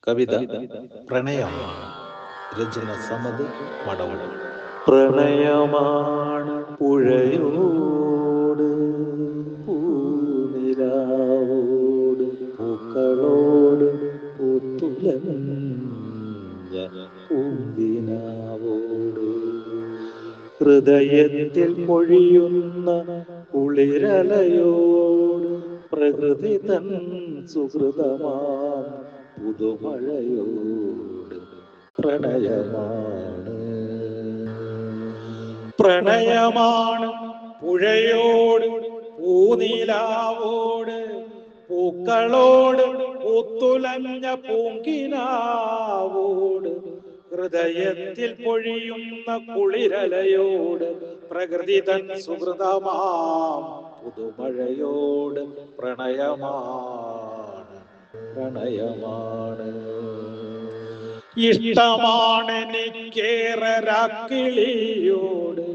കവിത പ്രണയം. രചന സമത് മടവൂർ. പ്രണയമാണ് പുഴയോട് പൂനിലാവോട് പൂക്കളോട് പൂത്തുലഞ്ഞ പൂന്തിനാവോട് ഹൃദയത്തിൽ പൊഴിയുന്ന കുളിരലയോട് പ്രകൃതി തൻ സുഹൃതമാം പുതുമഴയോട് പ്രണയമാണ്. പ്രണയമാണ് പുഴയോട് പൂനിലാവോട് പൂക്കളോട് പൂത്തുലഞ്ഞ പൂങ്കിനാവോട് ഹൃദയത്തിൽ പൊഴിയുന്ന കുളിരലയോട് പ്രകൃതി തൻ സുഹൃതമാം പുതുമഴയോട് പ്രണയമാണ്. പ്രണയമാണ്. ഇഷ്ടമാണെനിക്കേറെ രാക്കിളിയോട്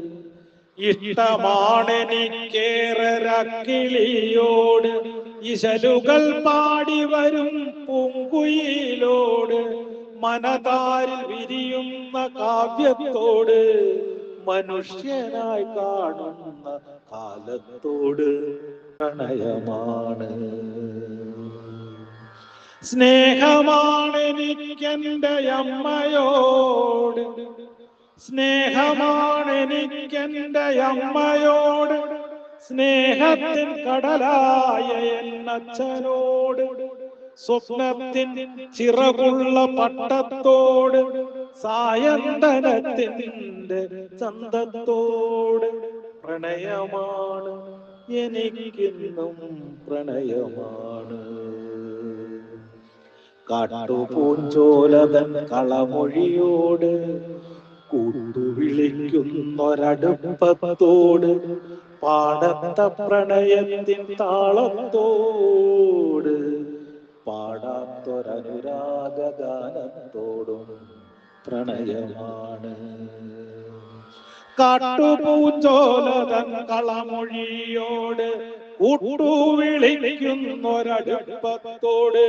ഇഷ്ടമാണെനിക്കേറെ രാക്കിളിയോട് ഇശലുകൾ പാടി വരും പൂങ്കുയിലോട് മനതാരിൽ വിരിയുന്ന കാവ്യത്തോട് മനുഷ്യനായി കാണുന്ന കാലത്തോട് പ്രണയമാണ്. സ്നേഹമാണെനിക്കെന്റെ അമ്മയോട് സ്നേഹമാണെനിക്കെന്റെ അമ്മയോട് സ്നേഹത്തിൻ കടലായ എന്നച്ഛനോട് സ്വപ്നത്തിൻ ചിറകുള്ള പട്ടത്തോട് സായന്തനത്തിന്റെ ചന്തത്തോട് പ്രണയമാണ്. എനിക്കിന്നും പ്രണയമാണ്. കാട്ടുപൂഞ്ചോലതൻ കളമൊഴിയോട് കൂട്ടുവിളിക്കുന്നൊരടുപ്പത്തോട് പാടത്ത പ്രണയത്തിൻ താളത്തോട് പാടാത്തൊരനുരാഗാനത്തോടും പ്രണയമാണ്. കാട്ടുപൂഞ്ചോലതൻ കളമൊഴിയോട് കൂട്ടുവിളിക്കുന്നൊരടുപ്പത്തോട്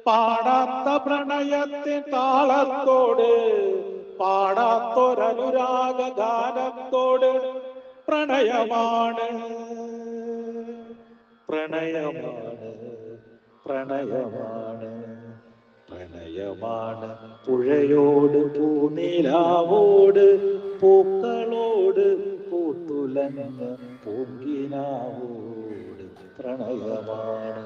പാടാത്ത പ്രണയത്തിൻ താളത്തോട് പാടാത്തൊരനുരാഗാനത്തോട് പ്രണയമാണ്. പ്രണയമാണ്. പ്രണയമാണ്. പ്രണയമാണ് പുഴയോട് പൂനിലാവോട് പൂക്കളോട് പൂത്തുലഞ്ഞ പൂങ്കിനാവോട് പ്രണയമാണ്.